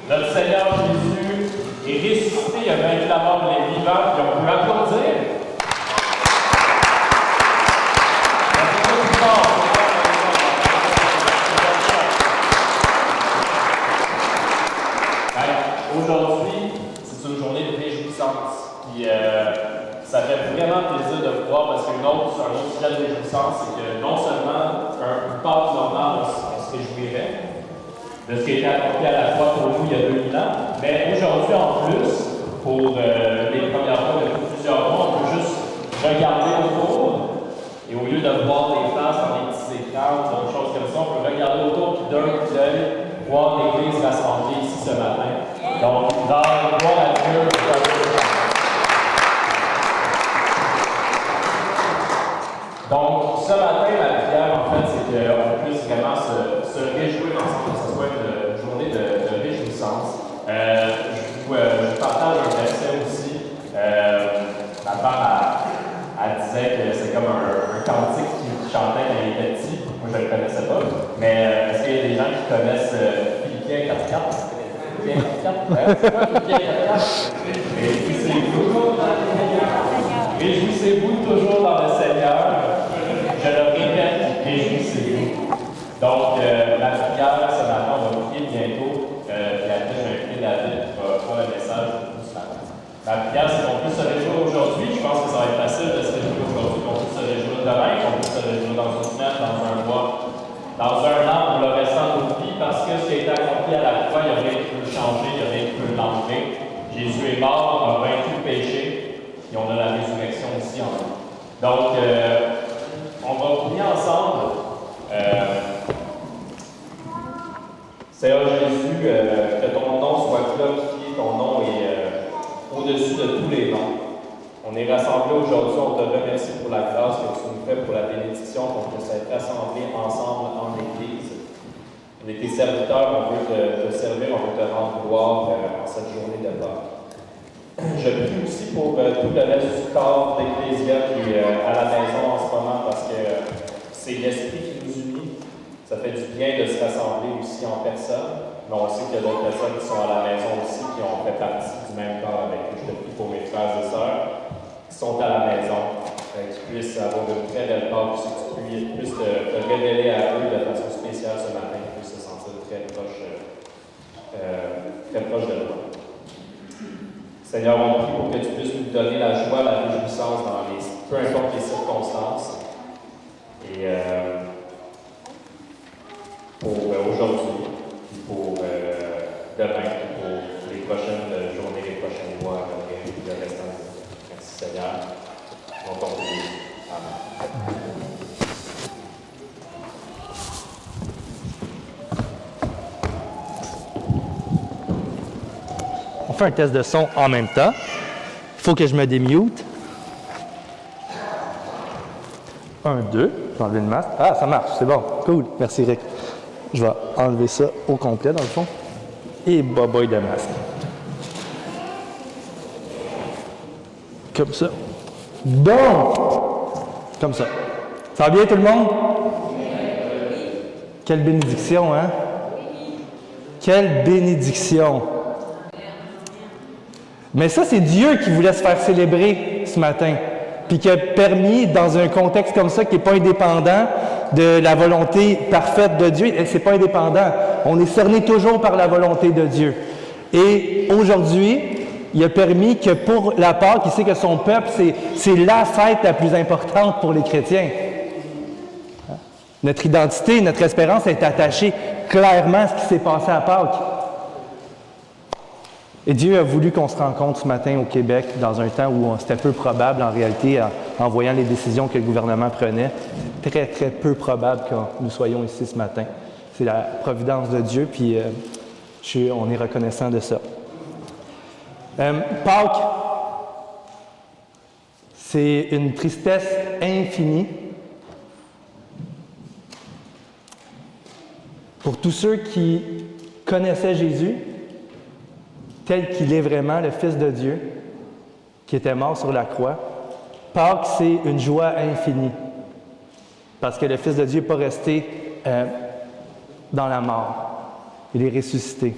Notre Seigneur Jésus est ressuscité, il a vaincu la mort, les vivants, puis on peut applaudir. Aujourd'hui, c'est une journée de réjouissance. Puis ça fait vraiment plaisir de vous voir parce qu'un autre sujet de réjouissance, c'est que non seulement un Pâques normal, on se réjouirait de ce qui a été accompli à la fois pour nous il y a 2000 ans, mais aujourd'hui en plus, pour les premières fois depuis plusieurs mois, on peut juste regarder autour et au lieu de voir des faces dans des petits écrans ou d'autres choses comme ça, on peut regarder autour et d'un coup d'œil voir l'Église rassemblée ici ce matin. Donc, gloire à Dieu. Donc, ce matin, la prière, en fait, c'est qu'on puisse vraiment se réjouir ensemble, que ce soit une journée de réjouissance. Je vous partage un verset aussi. Ma femme, elle disait que c'est comme un cantique qu'il chantait quand il était petit. Moi, je ne le connaissais pas. Mais est-ce qu'il y a des gens qui connaissent Philippiens 4.4? Réjouissez-vous toujours dans le Seigneur. Je le répète, réjouissez-vous. Donc, la prière, ce matin, on va prier bientôt. Puis après, je vais inviter David qui va faire le message pour ce matin. La prière, c'est qu'on peut se réjouir aujourd'hui. Je pense que ça va être facile de se réjouir aujourd'hui, qu'on peut se réjouir demain, qu'on peut se réjouir dans une semaine, dans un mois, dans un an, pour le restant de notre vie, parce que ce qui a été accompli à la croix, il y a rien qui peut le changer, il y a rien qui peut l'enlever. Jésus est mort, on a vaincu le péché, et on a la résurrection aussi en nous. Donc, on va prier ensemble. Seigneur Jésus, que ton nom soit glorifié, ton nom est au-dessus de tous les noms. On est rassemblés aujourd'hui, on te remercie pour la grâce que tu nous fais, pour la bénédiction qu'on puisse être rassemblés ensemble en Église. On est tes serviteurs, on veut te servir, on veut te rendre gloire en cette journée de Pâques. Je prie aussi pour tout le reste du corps d'Ecclésia qui est à la maison en ce moment parce que c'est l'Esprit qui nous unit. Ça fait du bien de se rassembler aussi en personne, mais on sait qu'il y a d'autres personnes qui sont à la maison aussi, qui ont fait partie du même corps avec nous. Je te prie pour mes frères et sœurs qui sont à la maison, qui puissent avoir une très belle Pâques, que tu puisses te révéler à eux de façon spéciale ce matin, qu'ils puissent se sentir très proches de toi. Seigneur, on prie pour que tu puisses nous donner la joie, la réjouissance dans peu importe les circonstances. Et pour aujourd'hui, puis pour demain, puis pour les prochaines journées, les prochains mois, et le restant de vie. Merci Seigneur. On t'en prie. Amen. On fait un test de son en même temps. Il faut que je me démute. 1, 2. Je vais enlever le masque. Ah, ça marche, c'est bon. Cool. Merci Rick. Je vais enlever ça au complet dans le fond. Et bye-bye de masque. Comme ça. Bon! Comme ça. Ça va bien tout le monde? Quelle bénédiction, hein? Quelle bénédiction! Mais ça, c'est Dieu qui voulait se faire célébrer ce matin, puis qui a permis, dans un contexte comme ça, qui n'est pas indépendant de la volonté parfaite de Dieu, c'est pas indépendant. On est cerné toujours par la volonté de Dieu. Et aujourd'hui, il a permis que pour la Pâque, il sait que son peuple, c'est la fête la plus importante pour les chrétiens. Notre identité, notre espérance est attachée clairement à ce qui s'est passé à Pâques. Et Dieu a voulu qu'on se rencontre ce matin au Québec dans un temps où c'était peu probable en réalité, en voyant les décisions que le gouvernement prenait. Très, très peu probable que nous soyons ici ce matin. C'est la providence de Dieu, puis on est reconnaissant de ça. Pâques, c'est une tristesse infinie pour tous ceux qui connaissaient Jésus, tel qu'il est vraiment, le Fils de Dieu, qui était mort sur la croix. Pâques, c'est une joie infinie, parce que le Fils de Dieu n'est pas resté dans la mort. Il est ressuscité.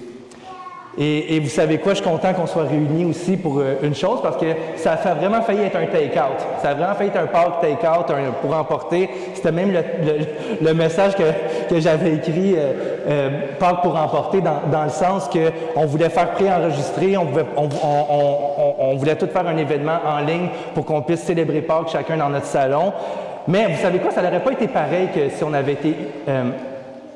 Et vous savez quoi, je suis content qu'on soit réunis aussi pour une chose, parce que ça a vraiment failli être un take-out. Ça a vraiment failli être un Pâques take-out, pour emporter. C'était même le message que j'avais écrit, Pâques pour emporter, dans le sens qu'on voulait faire préenregistrer, on voulait tout faire un événement en ligne pour qu'on puisse célébrer Pâques chacun dans notre salon. Mais vous savez quoi, ça n'aurait pas été pareil que si on avait été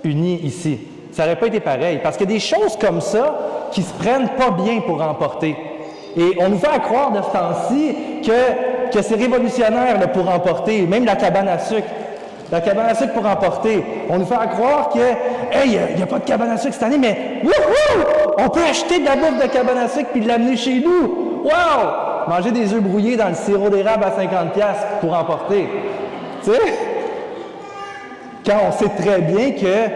unis ici. Ça n'aurait pas été pareil, parce qu'il y a des choses comme ça qui se prennent pas bien pour emporter. Et on nous fait croire de ce temps-ci que c'est révolutionnaire là, pour emporter, même la cabane à sucre. La cabane à sucre pour emporter. On nous fait croire que, hey, il n'y a pas de cabane à sucre cette année, mais wouhou! On peut acheter de la bouffe de cabane à sucre puis l'amener chez nous. Wow! Manger des œufs brouillés dans le sirop d'érable à 50$ pour emporter. Tu sais? Quand on sait très bien que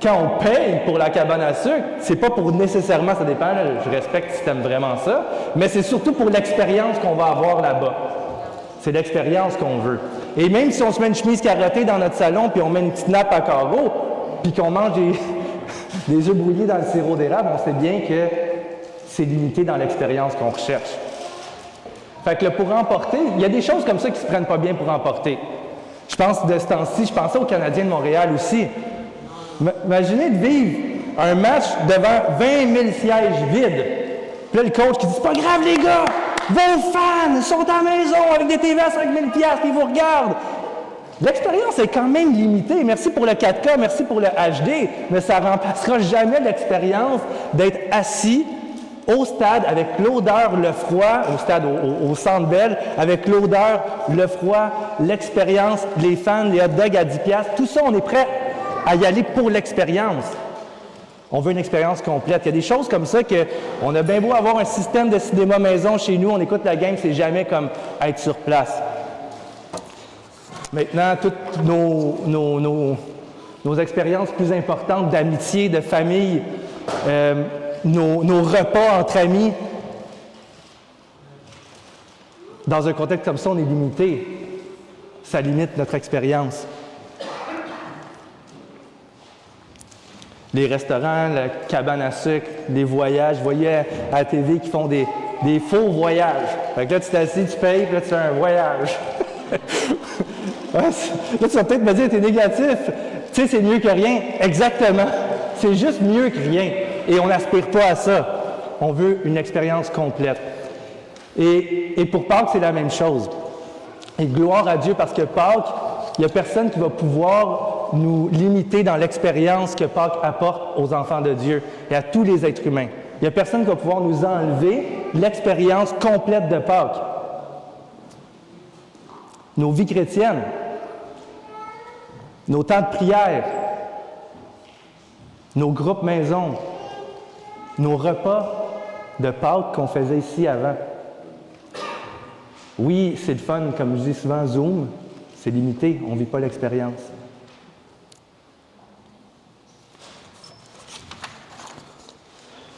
quand on paye pour la cabane à sucre, c'est pas pour nécessairement, ça dépend, là, je respecte si tu aimes vraiment ça, mais c'est surtout pour l'expérience qu'on va avoir là-bas. C'est l'expérience qu'on veut. Et même si on se met une chemise carottée dans notre salon, puis on met une petite nappe à carreaux, puis qu'on mange des œufs brouillés dans le sirop d'érable, on sait bien que c'est limité dans l'expérience qu'on recherche. Fait que pour emporter, il y a des choses comme ça qui se prennent pas bien pour emporter. Je pense de ce temps-ci, je pensais aux Canadiens de Montréal aussi. Imaginez de vivre un match devant 20 000 sièges vides. Puis là, le coach qui dit « C'est pas grave, les gars! Vos fans sont à la maison avec des TV à 5 000 $, puis ils vous regardent! » L'expérience est quand même limitée. Merci pour le 4K, merci pour le HD, mais ça ne remplacera jamais l'expérience d'être assis au stade avec l'odeur, le froid, au stade, au Centre Bell, avec l'odeur, le froid, l'expérience, les fans, les hot dogs à 10$. Tout ça, on est prêt à y aller pour l'expérience. On veut une expérience complète. Il y a des choses comme ça qu'on a bien beau avoir un système de cinéma maison chez nous, on écoute la game, c'est jamais comme être sur place. Maintenant, toutes nos expériences plus importantes d'amitié, de famille, nos repas entre amis, dans un contexte comme ça, on est limité. Ça limite notre expérience. Les restaurants, la cabane à sucre, les voyages. Je voyais à la TV qui font des faux voyages. Fait que là, tu t'assis, tu payes, puis là, tu fais un voyage. Ouais, là, tu vas peut-être me dire, t'es négatif. Tu sais, c'est mieux que rien. Exactement. C'est juste mieux que rien. Et on n'aspire pas à ça. On veut une expérience complète. Et pour Pâques, c'est la même chose. Et gloire à Dieu, parce que Pâques, il n'y a personne qui va pouvoir nous limiter dans l'expérience que Pâques apporte aux enfants de Dieu et à tous les êtres humains. Il n'y a personne qui va pouvoir nous enlever l'expérience complète de Pâques. Nos vies chrétiennes, nos temps de prière, nos groupes maison, nos repas de Pâques qu'on faisait ici avant. Oui, c'est le fun, comme je dis souvent, Zoom, c'est limité, on ne vit pas l'expérience.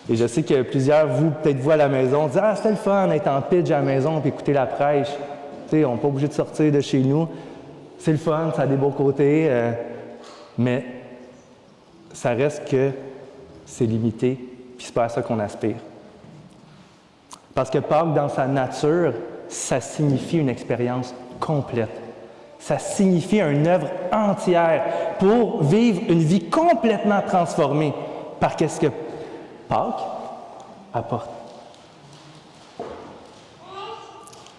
Et je sais que plusieurs, peut-être vous à la maison, disent « Ah, c'était le fun d'être en pitch à la maison et écouter la prêche. » Tu sais, on n'est pas obligé de sortir de chez nous. C'est le fun, ça a des beaux côtés, mais ça reste que c'est limité, puis c'est pas à ça qu'on aspire. Parce que Pâques, dans sa nature, ça signifie une expérience complète. Ça signifie une œuvre entière pour vivre une vie complètement transformée par qu'est-ce que Pâques apporte.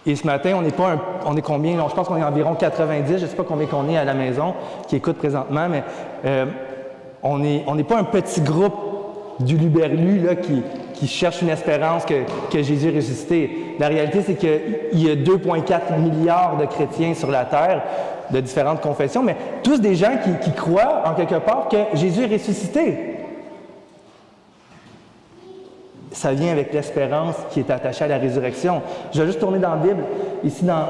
Et ce matin, on est combien? Je pense qu'on est environ 90, je ne sais pas combien qu'on est à la maison, qui écoutent présentement, mais on n'est pas un petit groupe du Luberlu là, qui cherche une espérance que Jésus est ressuscité. La réalité, c'est qu'il y a 2,4 milliards de chrétiens sur la terre, de différentes confessions, mais tous des gens qui croient, en quelque part, que Jésus est ressuscité. Ça vient avec l'espérance qui est attachée à la résurrection. Je vais juste tourner dans la Bible, ici dans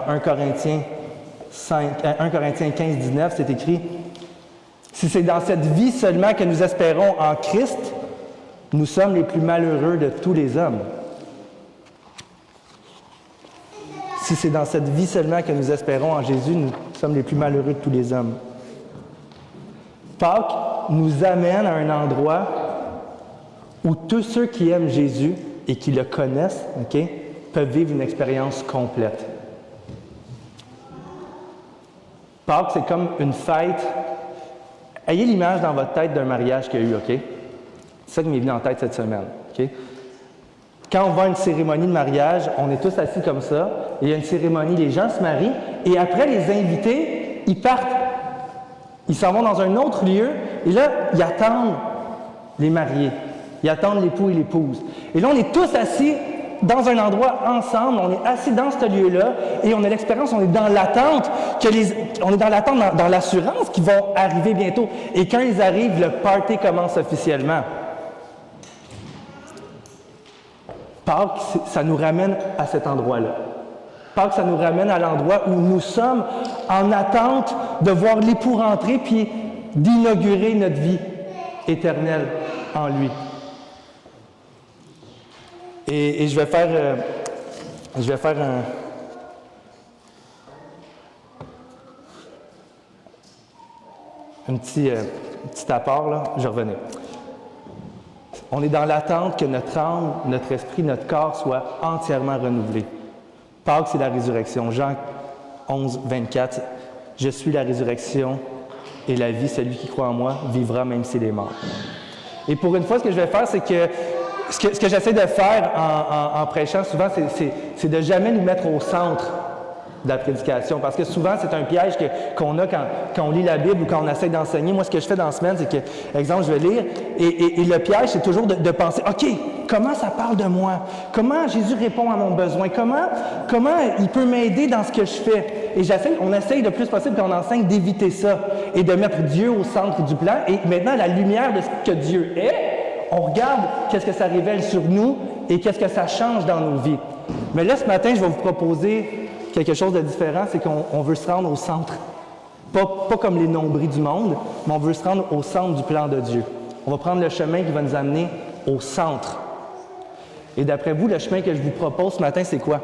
1 Corinthiens 15, 19, c'est écrit « Si c'est dans cette vie seulement que nous espérons en Christ, nous sommes les plus malheureux de tous les hommes. » Si c'est dans cette vie seulement que nous espérons en Jésus, nous sommes les plus malheureux de tous les hommes. Pâques nous amène à un endroit où tous ceux qui aiment Jésus et qui le connaissent, OK, peuvent vivre une expérience complète. Pâques, c'est comme une fête. Ayez l'image dans votre tête d'un mariage qu'il y a eu, OK? C'est ça qui m'est venu en tête cette semaine, OK? Quand on va à une cérémonie de mariage, on est tous assis comme ça, et il y a une cérémonie, les gens se marient, et après, les invités, ils partent. Ils s'en vont dans un autre lieu, et là, ils attendent les mariés. Ils attendent l'époux et l'épouse. Et là, on est tous assis dans un endroit ensemble, on est assis dans ce lieu-là, et on a l'expérience, on est dans l'attente, on est dans l'attente, dans l'assurance qu'ils vont arriver bientôt. Et quand ils arrivent, le party commence officiellement. Pâques, ça nous ramène à cet endroit-là. Pâques, ça nous ramène à l'endroit où nous sommes en attente de voir l'époux rentrer puis d'inaugurer notre vie éternelle en lui. Et je vais faire un petit apport, là. Je revenais. On est dans l'attente que notre âme, notre esprit, notre corps soient entièrement renouvelés. Pâques, c'est la résurrection. Jean 11, 24. « Je suis la résurrection et la vie. Celui qui croit en moi vivra même s'il est mort. » Et pour une fois, ce que je vais faire, c'est que ce que j'essaie de faire en prêchant souvent, c'est de jamais nous mettre au centre de la prédication. Parce que souvent, c'est un piège qu'on a quand on lit la Bible ou quand on essaie d'enseigner. Moi, ce que je fais dans la semaine, c'est que, exemple, je vais lire, et le piège, c'est toujours de penser, OK, comment ça parle de moi? Comment Jésus répond à mon besoin? Comment il peut m'aider dans ce que je fais? Et on essaye le plus possible quand on enseigne d'éviter ça et de mettre Dieu au centre du plan. Et maintenant, à la lumière de ce que Dieu est, on regarde qu'est-ce que ça révèle sur nous et qu'est-ce que ça change dans nos vies. Mais là, ce matin, je vais vous proposer quelque chose de différent, c'est qu'on veut se rendre au centre. Pas comme les nombris du monde, mais on veut se rendre au centre du plan de Dieu. On va prendre le chemin qui va nous amener au centre. Et d'après vous, le chemin que je vous propose ce matin, c'est quoi?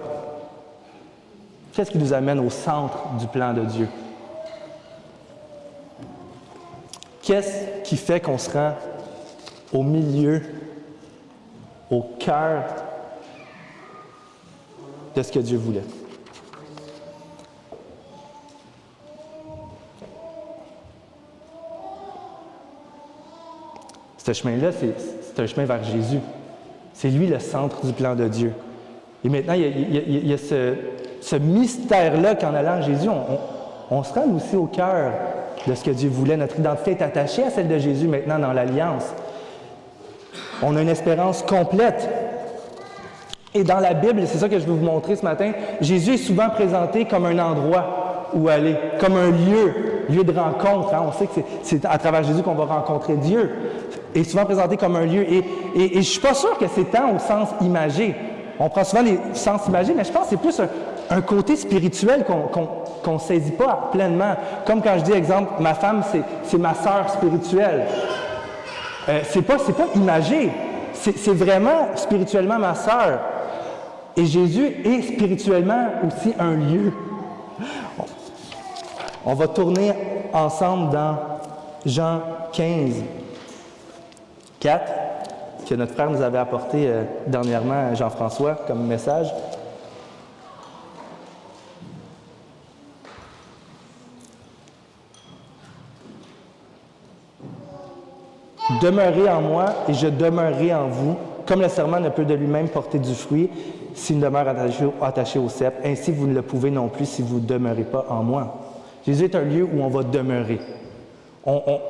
Qu'est-ce qui nous amène au centre du plan de Dieu? Qu'est-ce qui fait qu'on se rend au milieu, au cœur de ce que Dieu voulait? Ce chemin-là, c'est un chemin vers Jésus. C'est lui le centre du plan de Dieu. Et maintenant, il y a ce mystère-là qu'en allant à Jésus, on se rend aussi au cœur de ce que Dieu voulait. Notre identité est attachée à celle de Jésus maintenant dans l'Alliance. On a une espérance complète. Et dans la Bible, c'est ça que je veux vous montrer ce matin, Jésus est souvent présenté comme un endroit où aller, comme un lieu de rencontre. Hein? On sait que c'est à travers Jésus qu'on va rencontrer Dieu. Et souvent présenté comme un lieu. Et je ne suis pas sûr que c'est tant au sens imagé. On prend souvent les sens imagés, mais je pense que c'est plus un côté spirituel qu'on ne saisit pas pleinement. Comme quand je dis, exemple, ma femme, c'est ma sœur spirituelle. C'est pas imagé. C'est vraiment spirituellement ma sœur. Et Jésus est spirituellement aussi un lieu. On va tourner ensemble dans Jean 15, 4, que notre frère nous avait apporté dernièrement, Jean-François, comme message. Demeurez en moi et je demeurerai en vous, comme le serment ne peut de lui-même porter du fruit s'il ne demeure attaché au cep. Ainsi, vous ne le pouvez non plus si vous ne demeurez pas en moi. Jésus est un lieu où on va demeurer.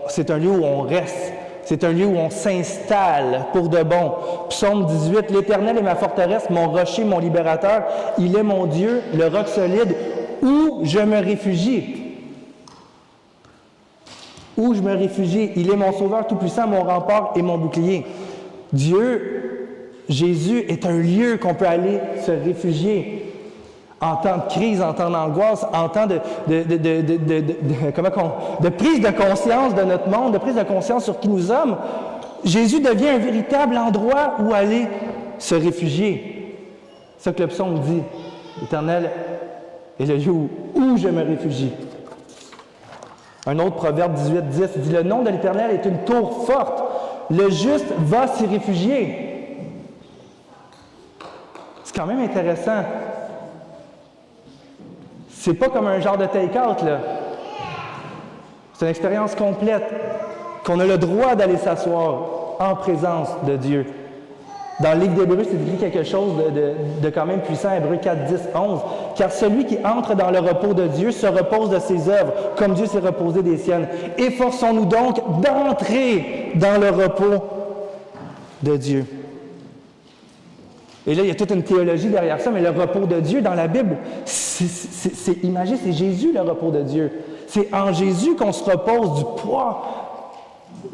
C'est un lieu où on reste. C'est un lieu où on s'installe pour de bon. Psaume 18, « L'Éternel est ma forteresse, mon rocher, mon libérateur. Il est mon Dieu, le roc solide, où je me réfugie. » Où je me réfugie. Il est mon sauveur tout-puissant, mon rempart et mon bouclier. Dieu, Jésus est un lieu qu'on peut aller se réfugier. En temps de crise, en temps d'angoisse, en temps de prise de conscience de notre monde, de prise de conscience sur qui nous sommes, Jésus devient un véritable endroit où aller se réfugier. C'est ça que le psaume dit. L'Éternel est le lieu où je me réfugie. Un autre proverbe 18:10 dit « Le nom de l'Éternel est une tour forte. Le juste va s'y réfugier. » C'est quand même intéressant. C'est pas comme un genre de take-out, là. C'est une expérience complète, qu'on a le droit d'aller s'asseoir en présence de Dieu. Dans le livre d'Hébreux, c'est écrit quelque chose de quand même puissant, Hébreux 4, 10, 11. « Car celui qui entre dans le repos de Dieu se repose de ses œuvres, comme Dieu s'est reposé des siennes. Efforçons-nous donc d'entrer dans le repos de Dieu. » Et là, il y a toute une théologie derrière ça, mais le repos de Dieu dans la Bible, c'est imagé, c'est Jésus le repos de Dieu. C'est en Jésus qu'on se repose du poids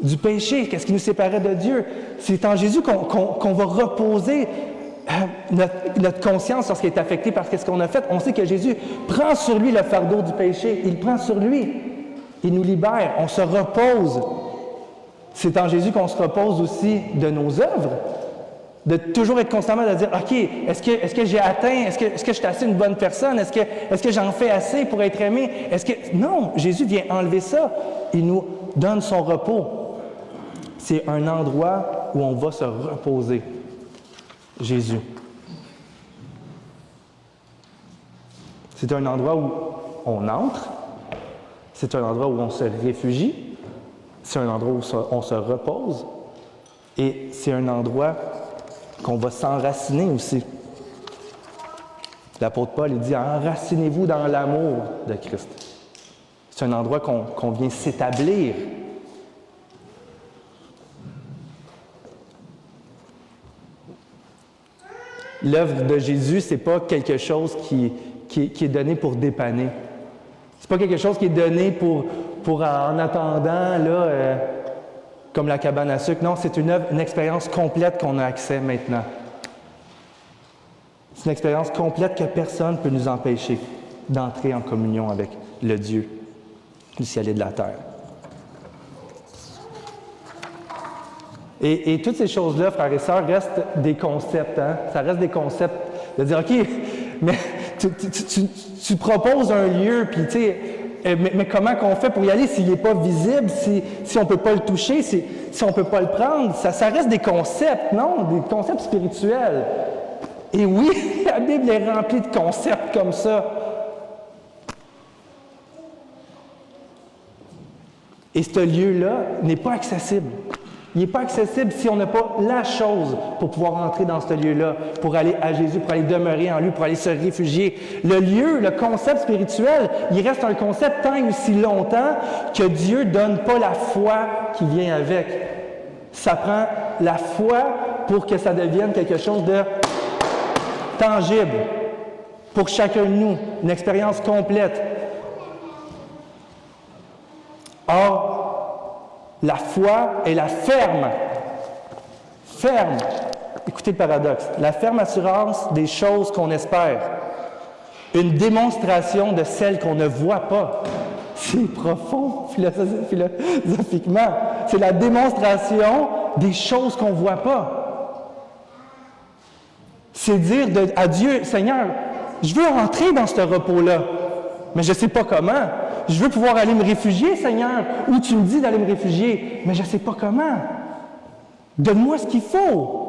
du péché, qu'est-ce qui nous séparait de Dieu. C'est en Jésus qu'on va reposer notre conscience lorsqu'elle est affectée par ce qu'on a fait. On sait que Jésus prend sur lui le fardeau du péché. Il prend sur lui. Il nous libère. On se repose. C'est en Jésus qu'on se repose aussi de nos œuvres. De toujours être constamment de dire, OK, est-ce que j'ai atteint? Est-ce que je suis assez une bonne personne? Est-ce que j'en fais assez pour être aimé? Non, Jésus vient enlever ça. Il nous donne son repos. C'est un endroit où on va se reposer. Jésus. C'est un endroit où on entre. C'est un endroit où on se réfugie. C'est un endroit où on se repose. Et c'est un endroit qu'on va s'enraciner aussi. L'apôtre Paul, il dit « Enracinez-vous dans l'amour de Christ ». C'est un endroit qu'on vient s'établir. L'œuvre de Jésus, ce n'est pas quelque chose qui est donné pour dépanner. Ce n'est pas quelque chose qui est donné pour en attendant, là, comme la cabane à sucre. Non, c'est une expérience complète qu'on a accès maintenant. C'est une expérience complète que personne ne peut nous empêcher d'entrer en communion avec le Dieu du ciel et de la terre. Et toutes ces choses-là, frères et sœurs, restent des concepts. Hein? Ça reste des concepts de dire, OK, mais tu proposes un lieu, puis tu sais, mais comment qu'on fait pour y aller s'il n'est pas visible, si on ne peut pas le toucher, si on ne peut pas le prendre? Ça reste des concepts, non? Des concepts spirituels. Et oui, la Bible est remplie de concepts comme ça. Et ce lieu-là n'est pas accessible. Il n'est pas accessible si on n'a pas la chose pour pouvoir entrer dans ce lieu-là, pour aller à Jésus, pour aller demeurer en lui, pour aller se réfugier. Le lieu, le concept spirituel, il reste un concept tant et aussi longtemps que Dieu ne donne pas la foi qui vient avec. Ça prend la foi pour que ça devienne quelque chose de tangible pour chacun de nous, une expérience complète. Or, la foi est la ferme, écoutez le paradoxe, la ferme assurance des choses qu'on espère, une démonstration de celles qu'on ne voit pas. C'est profond philosophiquement. C'est la démonstration des choses qu'on ne voit pas. C'est dire à Dieu, Seigneur, je veux entrer dans ce repos-là, mais je ne sais pas comment. Je veux pouvoir aller me réfugier, Seigneur, où tu me dis d'aller me réfugier, mais je ne sais pas comment. Donne-moi ce qu'il faut.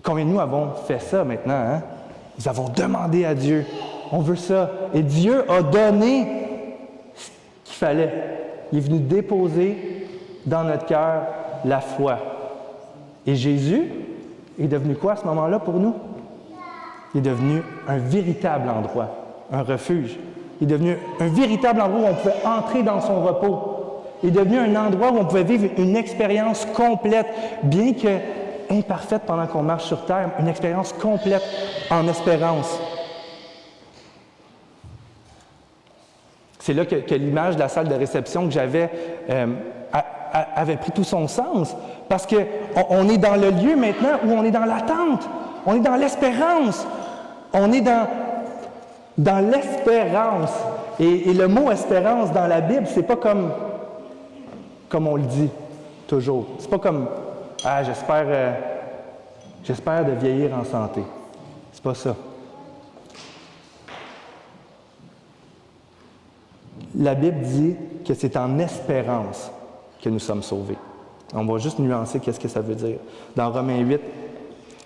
Combien de nous avons fait ça maintenant, hein? Nous avons demandé à Dieu. On veut ça. Et Dieu a donné ce qu'il fallait. Il est venu déposer dans notre cœur la foi. Et Jésus est devenu quoi à ce moment-là pour nous? Il est devenu un véritable endroit. Un refuge. Il est devenu un véritable endroit où on pouvait entrer dans son repos. Il est devenu un endroit où on pouvait vivre une expérience complète, bien que imparfaite pendant qu'on marche sur terre, une expérience complète en espérance. C'est là que l'image de la salle de réception que j'avais avait pris tout son sens, parce qu'on est dans le lieu maintenant où on est dans l'attente, on est dans l'espérance, on est dans l'espérance. Et le mot espérance dans la Bible, c'est pas comme on le dit toujours. C'est pas comme j'espère de vieillir en santé. C'est pas ça. La Bible dit que c'est en espérance que nous sommes sauvés. On va juste nuancer qu'est-ce que ça veut dire. Dans Romains 8,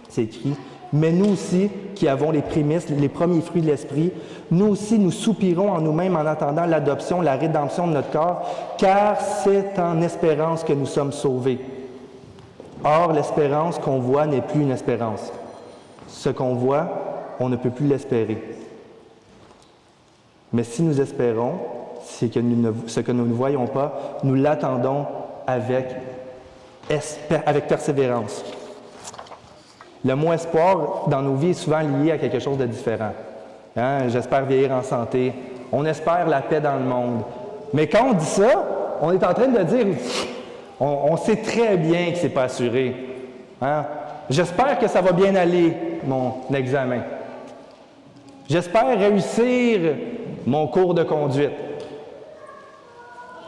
c'est écrit « Mais nous aussi, qui avons les prémices, les premiers fruits de l'Esprit, nous aussi nous soupirons en nous-mêmes en attendant l'adoption, la rédemption de notre corps, car c'est en espérance que nous sommes sauvés. Or, l'espérance qu'on voit n'est plus une espérance. Ce qu'on voit, on ne peut plus l'espérer. Mais si nous espérons, ce que nous ne voyons pas, nous l'attendons avec persévérance. » Le mot espoir dans nos vies est souvent lié à quelque chose de différent. Hein? J'espère vieillir en santé. On espère la paix dans le monde. Mais quand on dit ça, on est en train de dire, on sait très bien que ce n'est pas assuré. Hein? J'espère que ça va bien aller, mon examen. J'espère réussir mon cours de conduite.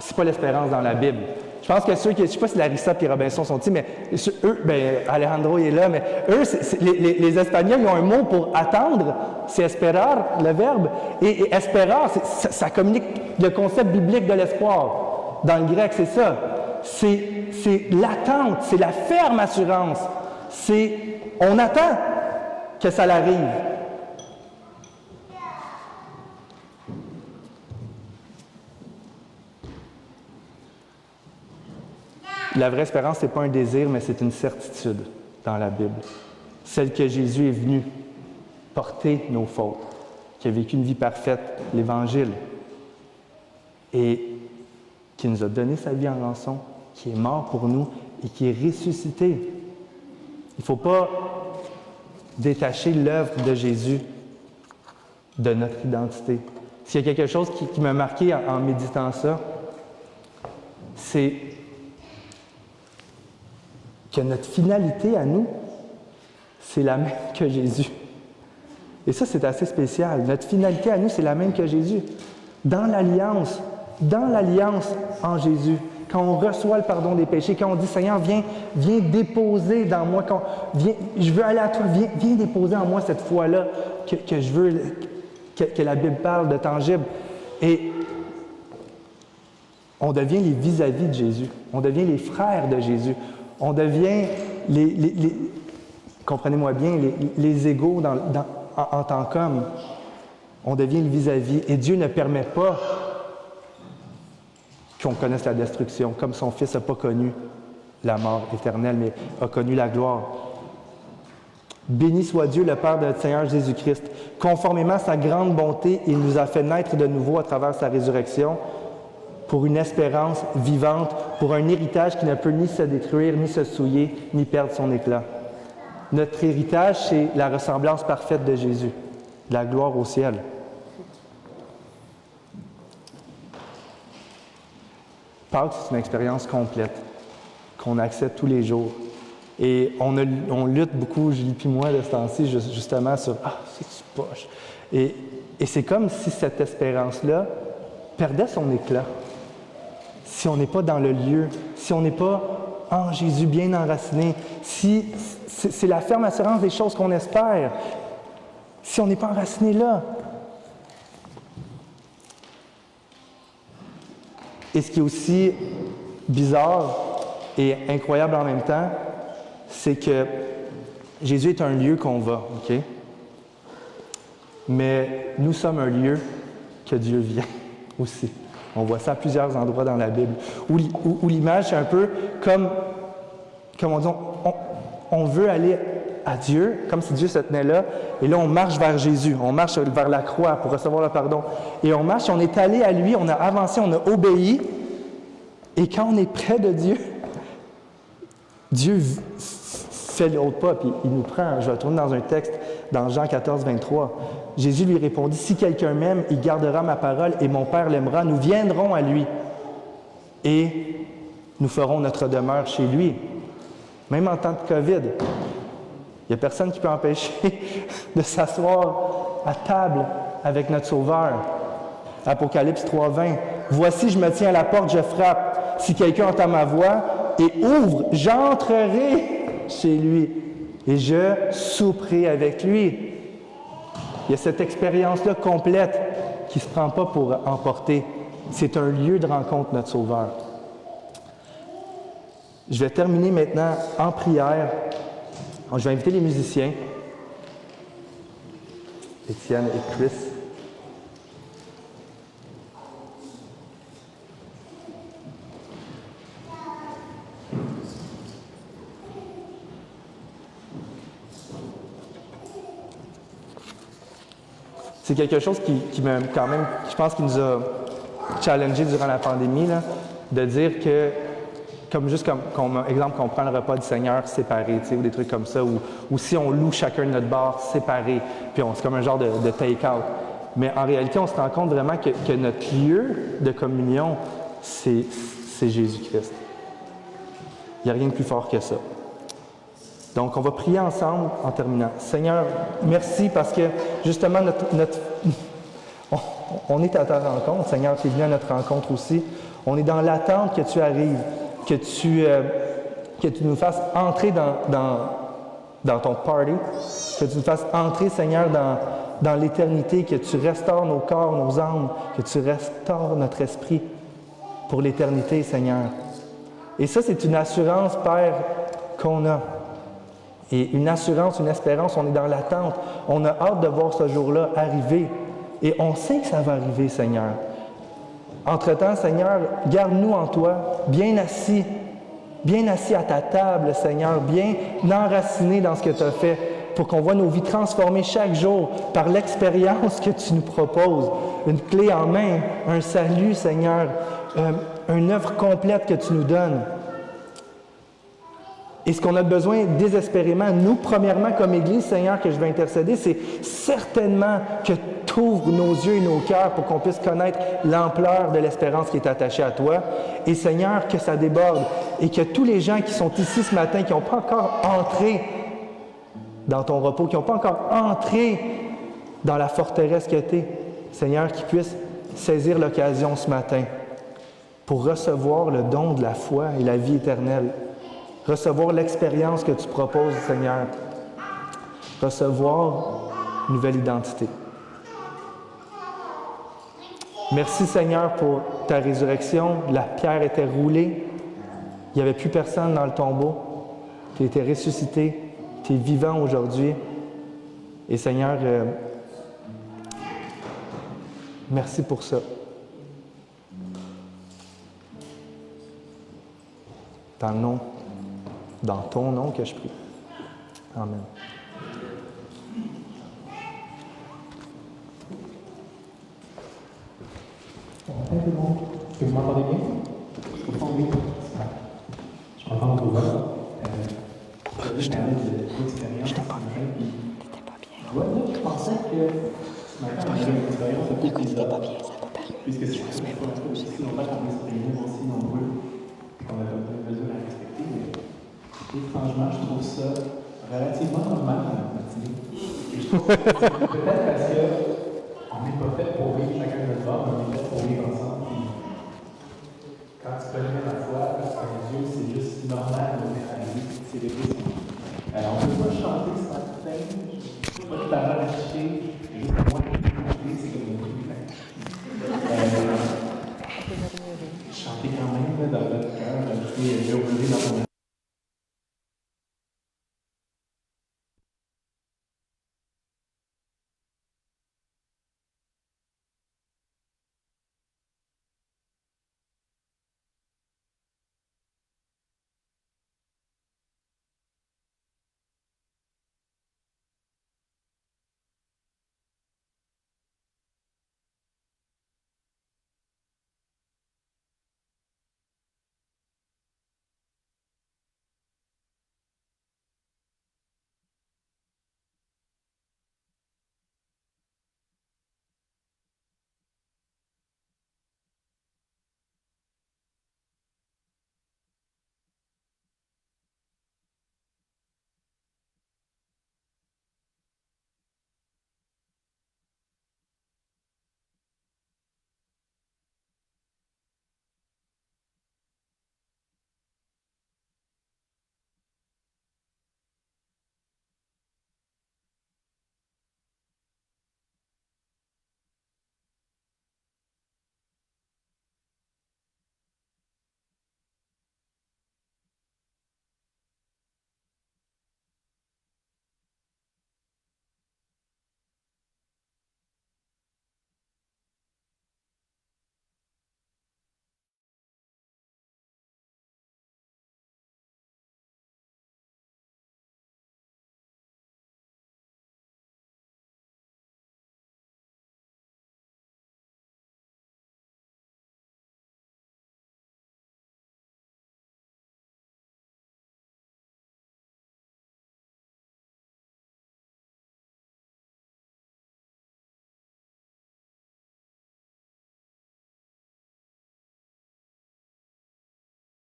C'est pas l'espérance dans la Bible. Je pense que ceux qui, je ne sais pas si Larissa et Robinson sont ici, mais eux, Alejandro est là, mais eux, les Espagnols, ils ont un mot pour attendre, c'est esperar, le verbe, et esperar, ça communique le concept biblique de l'espoir. Dans le grec, c'est ça. C'est l'attente, c'est la ferme assurance. On attend que ça l'arrive. La vraie espérance, ce n'est pas un désir, mais c'est une certitude dans la Bible. Celle que Jésus est venu porter nos fautes, qui a vécu une vie parfaite, l'Évangile, et qui nous a donné sa vie en rançon, qui est mort pour nous et qui est ressuscité. Il ne faut pas détacher l'œuvre de Jésus de notre identité. S'il y a quelque chose qui m'a marqué en méditant ça, c'est que notre finalité à nous, c'est la même que Jésus. Et ça, c'est assez spécial. Notre finalité à nous, c'est la même que Jésus. Dans l'alliance en Jésus, quand on reçoit le pardon des péchés, quand on dit « Seigneur, viens déposer dans moi, je veux aller à toi, viens déposer en moi cette foi-là que je veux, que la Bible parle de tangible. » Et on devient les vis-à-vis de Jésus. On devient les frères de Jésus. On devient comprenez-moi bien, les égaux en tant qu'homme. On devient le vis-à-vis. Et Dieu ne permet pas qu'on connaisse la destruction, comme son Fils n'a pas connu la mort éternelle, mais a connu la gloire. Béni soit Dieu, le Père de notre Seigneur Jésus-Christ. Conformément à sa grande bonté, il nous a fait naître de nouveau à travers sa résurrection, pour une espérance vivante, pour un héritage qui ne peut ni se détruire, ni se souiller, ni perdre son éclat. Notre héritage, c'est la ressemblance parfaite de Jésus, la gloire au ciel. Pâques, c'est une expérience complète, qu'on accepte tous les jours. Et on lutte beaucoup, Julie puis moi, de ce temps-ci, justement, sur « Ah, c'est-tu poche? » Et c'est comme si cette espérance-là perdait son éclat. Si on n'est pas dans le lieu, si on n'est pas en Jésus bien enraciné, si c'est la ferme assurance des choses qu'on espère, si on n'est pas enraciné là. Et ce qui est aussi bizarre et incroyable en même temps, c'est que Jésus est un lieu qu'on va, OK? Mais nous sommes un lieu que Dieu vient aussi. On voit ça à plusieurs endroits dans la Bible, où l'image, c'est un peu comme on dit, on veut aller à Dieu, comme si Dieu se tenait là, et là, on marche vers Jésus, on marche vers la croix pour recevoir le pardon. Et on marche, on est allé à lui, on a avancé, on a obéi, et quand on est près de Dieu, Dieu fait l'autre pas, puis il nous prend. Je vais retourner dans un texte, dans Jean 14, 23. Jésus lui répondit, « Si quelqu'un m'aime, il gardera ma parole, et mon Père l'aimera. Nous viendrons à lui, et nous ferons notre demeure chez lui. » Même en temps de COVID, il n'y a personne qui peut empêcher de s'asseoir à table avec notre Sauveur. Apocalypse 3, 20. « Voici, je me tiens à la porte, je frappe. Si quelqu'un entend ma voix et ouvre, j'entrerai chez lui, et je souperai avec lui. » Il y a cette expérience-là complète qui ne se prend pas pour emporter. C'est un lieu de rencontre, notre Sauveur. Je vais terminer maintenant en prière. Je vais inviter les musiciens, Étienne et Chris. C'est quelque chose qui m'a quand même, je pense, qui nous a challengé durant la pandémie, là, de dire que, exemple, qu'on prend le repas du Seigneur séparé, ou des trucs comme ça, ou si on loue chacun de notre bar séparé, puis c'est comme un genre de take-out. Mais en réalité, on se rend compte vraiment que notre lieu de communion, c'est Jésus-Christ. Il n'y a rien de plus fort que ça. Donc, on va prier ensemble en terminant. Seigneur, merci parce que, justement, on est à ta rencontre. Seigneur, tu es venu à notre rencontre aussi. On est dans l'attente que tu arrives, que tu nous fasses entrer dans ton party, que tu nous fasses entrer, Seigneur, dans l'éternité, que tu restaures nos corps, nos âmes, que tu restaures notre esprit pour l'éternité, Seigneur. Et ça, c'est une assurance, Père, qu'on a. Et une assurance, une espérance, on est dans l'attente. On a hâte de voir ce jour-là arriver. Et on sait que ça va arriver, Seigneur. Entre-temps, Seigneur, garde-nous en toi, bien assis à ta table, Seigneur, bien enracinés dans ce que tu as fait, pour qu'on voit nos vies transformées chaque jour par l'expérience que tu nous proposes. Une clé en main, un salut, Seigneur, une œuvre complète que tu nous donnes. Et ce qu'on a besoin désespérément, nous, premièrement, comme Église, Seigneur, que je vais intercéder, c'est certainement que tu ouvres nos yeux et nos cœurs pour qu'on puisse connaître l'ampleur de l'espérance qui est attachée à toi. Et Seigneur, que ça déborde et que tous les gens qui sont ici ce matin, qui n'ont pas encore entré dans ton repos, qui n'ont pas encore entré dans la forteresse que tu es, Seigneur, qu'ils puissent saisir l'occasion ce matin pour recevoir le don de la foi et la vie éternelle. Recevoir l'expérience que tu proposes, Seigneur. Recevoir une nouvelle identité. Merci, Seigneur, pour ta résurrection. La pierre était roulée. Il n'y avait plus personne dans le tombeau. Tu étais ressuscité. Tu es vivant aujourd'hui. Et Seigneur, merci pour ça. Dans ton nom que je prie. Amen. Bonjour tout le monde. Est-ce que vous m'entendez bien? Oui. Je m'entends pour vous. Je t'ai pas bien. Je pensais que ce matin, on avait une expérience un peu bizarre. Puisque c'est aussi longtemps qu'on est réunis aussi nombreux, qu'on a pas de mesures à respecter. Et franchement, je trouve ça relativement normal dans la matinée. Peut-être parce qu'on n'est pas fait pour vivre chacun de notre bord, mais on est fait pour vivre ensemble. Puis, quand tu connais la foi, quand tu connais Dieu, c'est juste normal de mettre à lui, c'est les deux. Alors, on ne peut pas chanter ce matin, pas de parole affichée, juste moi qui peux chanter, c'est comme une privilège. Chanter quand même dans notre cœur, ajouter murmurer dans